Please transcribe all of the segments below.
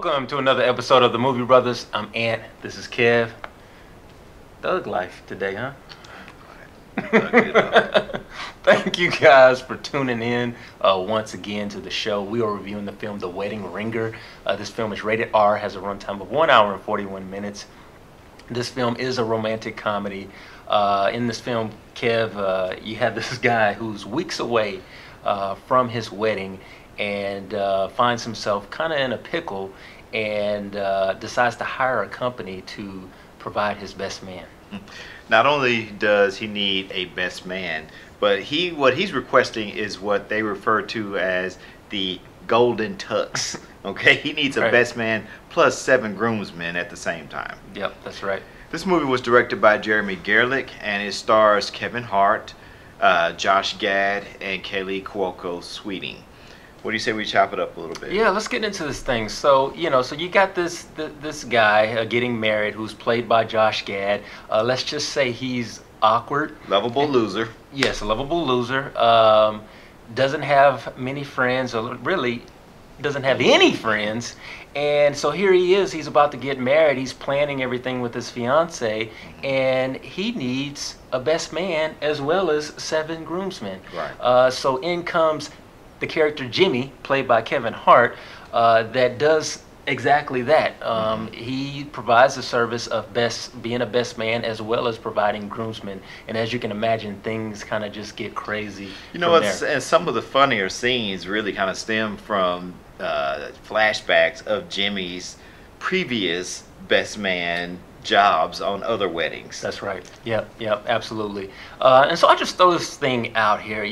Welcome to another episode of the Movie Brothers. I'm Ant. This is Kev. Thug life today, huh? Thank you guys for tuning in once again to the show. We are reviewing the film The Wedding Ringer. This film is rated R, has a runtime of 1 hour and 41 minutes. This film is a romantic comedy. In this film, Kev, you have this guy who's weeks away from his wedding and finds himself kind of in a pickle and decides to hire a company to provide his best man. Not only does he need a best man, but what he's requesting is what they refer to as the golden tux. Okay, he needs a best man plus 7 groomsmen at the same time. Yep, that's right. This movie was directed by Jeremy Gerlich, and it stars Kevin Hart, Josh Gad, and Kaylee Cuoco Sweeting. What do you say we chop it up a little bit? Yeah, let's get into this thing. So, so you got this guy getting married who's played by Josh Gad. Let's just say he's awkward. Lovable loser. Yes, a lovable loser. Doesn't have many friends, or really doesn't have any friends. And so here he is, he's about to get married. He's planning everything with his fiance, and he needs a best man as well as 7 groomsmen. Right. So in comes the character Jimmy, played by Kevin Hart, that does exactly that. He provides the service of being a best man as well as providing groomsmen. And as you can imagine, things kind of just get crazy. You know, and some of the funnier scenes really kind of stem from flashbacks of Jimmy's previous best man jobs on other weddings. That's right. Yep, absolutely. And so I just throw this thing out here,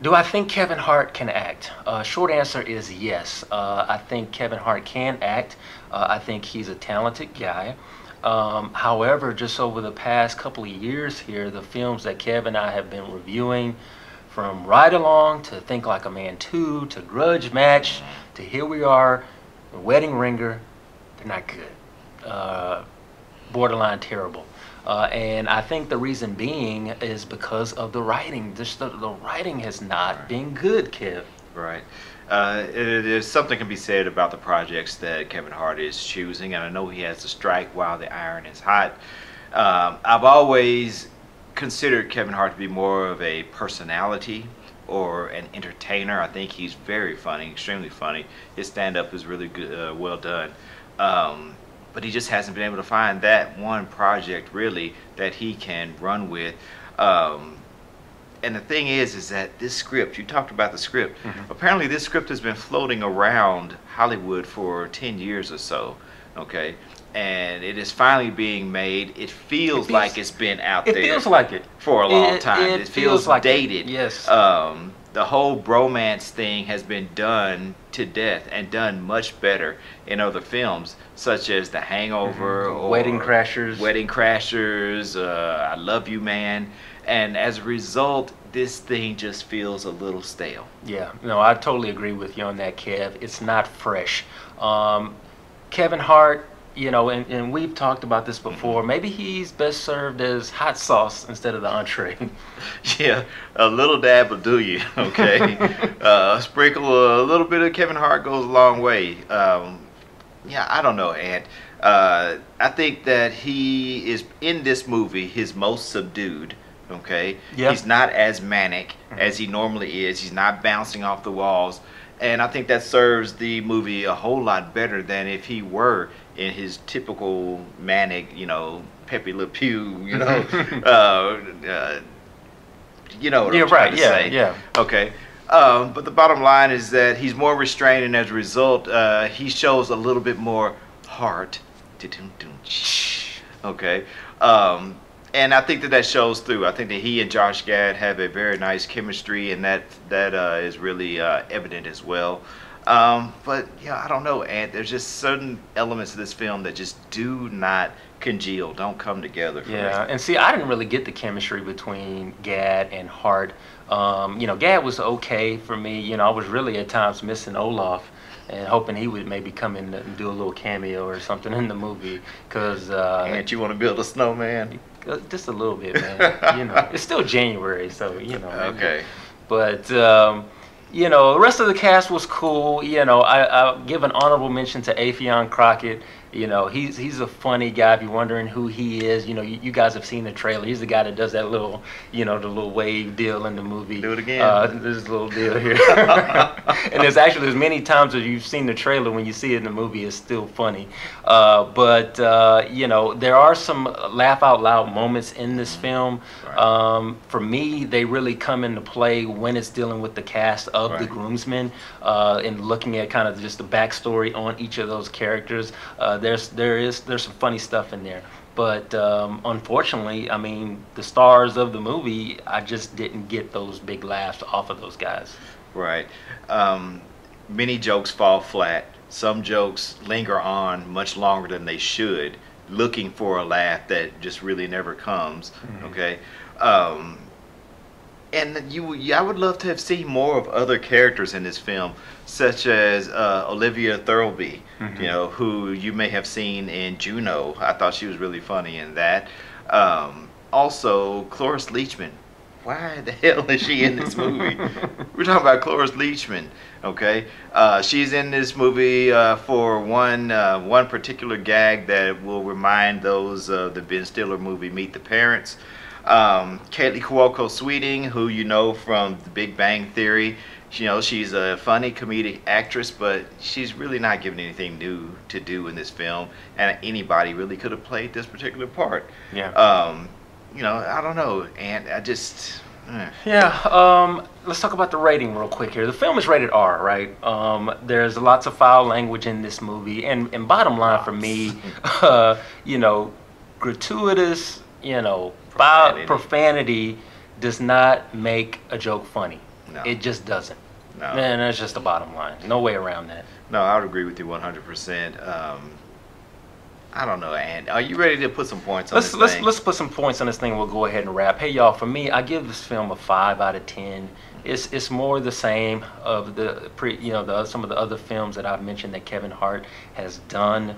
do I think Kevin Hart can act? Short answer is yes. I think Kevin Hart can act. I think he's a talented guy. However, just over the past couple of years here, the films that Kev and I have been reviewing, from Ride Along to Think Like a Man 2 to Grudge Match to here we are, The Wedding Ringer, they're not good. Borderline terrible. And I think the reason being is because of the writing. Just the writing has not been good, Kev. Right. There's something can be said about the projects that Kevin Hart is choosing, and I know he has to strike while the iron is hot. I've always considered Kevin Hart to be more of a personality or an entertainer. I think he's very funny, extremely funny. His stand-up is really good, well done. But he just hasn't been able to find that one project really that he can run with. And the thing is that this script, you talked about the script, apparently this script has been floating around Hollywood for 10 years or so, okay? And it is finally being made. It feels like it's been out there. It feels like it. For a long time. It feels like dated. Yes. The whole bromance thing has been done to death and done much better in other films, such as The Hangover or Wedding Crashers. I Love You Man. And as a result, this thing just feels a little stale. Yeah, no, I totally agree with you on that, Kev. It's not fresh. Kevin Hart, and we've talked about this before, maybe he's best served as hot sauce instead of the entree. Yeah, a little dab will do you, okay? Sprinkle a little bit of Kevin Hart goes a long way. Yeah, I don't know, Ant. I think that he is, in this movie, his most subdued, okay? Yep. He's not as manic as he normally is. He's not bouncing off the walls. And I think that serves the movie a whole lot better than if he were in his typical manic, Pepe Le Pew, what I'm trying to say. Yeah. Okay. But the bottom line is that he's more restrained, and as a result, he shows a little bit more heart. Okay. And I think that shows through. I think that he and Josh Gad have a very nice chemistry, and that is really evident as well. But yeah, I don't know, and there's just certain elements of this film that just do not congeal, don't come together for me. And see, I didn't really get the chemistry between Gad and Hart. Gad was okay for me. I was really at times missing Olaf and hoping he would maybe come in and do a little cameo or something in the movie. Cause and you want to build a snowman? Just a little bit, man. It's still January, so Okay. But The rest of the cast was cool. I'll give an honorable mention to Afion Crockett. He's a funny guy. If you're wondering who he is, you guys have seen the trailer. He's the guy that does that little, the little wave deal in the movie. Do it again. This little deal here. And there's many times that you've seen the trailer, when you see it in the movie, it's still funny. But there are some laugh out loud moments in this film. Right. For me, they really come into play when it's dealing with the cast of the groomsmen, and looking at kind of just the backstory on each of those characters. There's some funny stuff in there, but unfortunately, I mean, the stars of the movie, I just didn't get those big laughs off of those guys. Right. Many jokes fall flat. Some jokes linger on much longer than they should, looking for a laugh that just really never comes. Mm-hmm. Okay. And I would love to have seen more of other characters in this film, such as Olivia Thirlby, mm-hmm. Who you may have seen in Juno. I thought she was really funny in that. Also, Cloris Leachman. Why the hell is she in this movie? We're talking about Cloris Leachman, okay? She's in this movie for one particular gag that will remind those of the Ben Stiller movie Meet the Parents. Kaylee Cuoco Sweeting, who you know from The Big Bang Theory. She's a funny comedic actress, but she's really not given anything new to do in this film, and anybody really could have played this particular part. Yeah. I don't know, and I just... Yeah, let's talk about the rating real quick here. The film is rated R, right? There's lots of foul language in this movie, and bottom line for me, gratuitous, profanity does not make a joke funny. No. It just doesn't. No. And that's just the bottom line. No way around that. No, I would agree with you 100%. I don't know, and are you ready to put some points on this thing? Let's put some points on this thing. We'll go ahead and wrap. Hey, y'all, for me, I give this film a 5 out of 10. It's more the same of some of the other films that I've mentioned that Kevin Hart has done.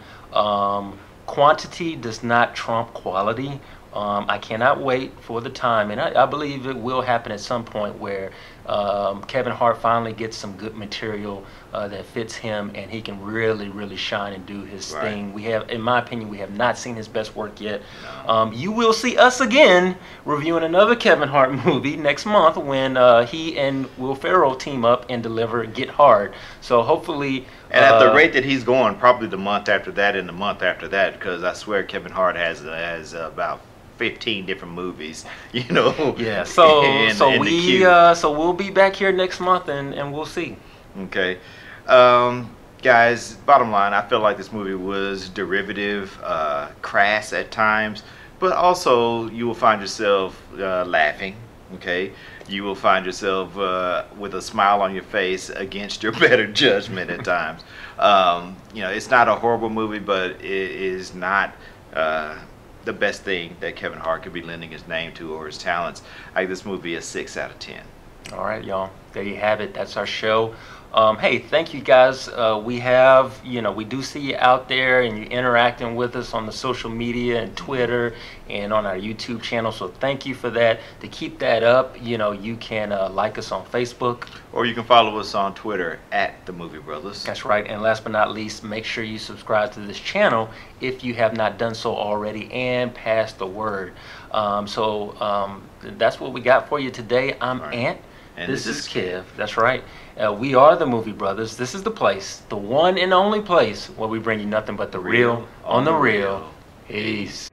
Quantity does not trump quality. I cannot wait for the time, and I believe it will happen at some point, where Kevin Hart finally gets some good material that fits him, and he can really, really shine and do his thing. In my opinion, we have not seen his best work yet. No. You will see us again reviewing another Kevin Hart movie next month, when he and Will Ferrell team up and deliver Get Hard. So hopefully... And at the rate that he's going, probably the month after that and the month after that, because I swear Kevin Hart has about 15 different movies, Yeah. So we'll be back here next month, and we'll see. Okay. Guys, bottom line, I feel like this movie was derivative, crass at times, but also you will find yourself laughing. Okay. You will find yourself with a smile on your face against your better judgment at times. It's not a horrible movie, but it is not the best thing that Kevin Hart could be lending his name to, or his talents. I give this movie a 6 out of 10. All right, y'all. There you have it. That's our show. Hey, thank you guys. We do see you out there, and you're interacting with us on the social media and Twitter and on our YouTube channel. So thank you for that. To keep that up, you can like us on Facebook. Or you can follow us on Twitter at The Movie Brothers. That's right. And last but not least, make sure you subscribe to this channel if you have not done so already, and pass the word. That's what we got for you today. I'm Ant. And this is Kev. That's right. We are the Movie Brothers. This is the place, the one and only place, where we bring you nothing but the real on the real. Peace.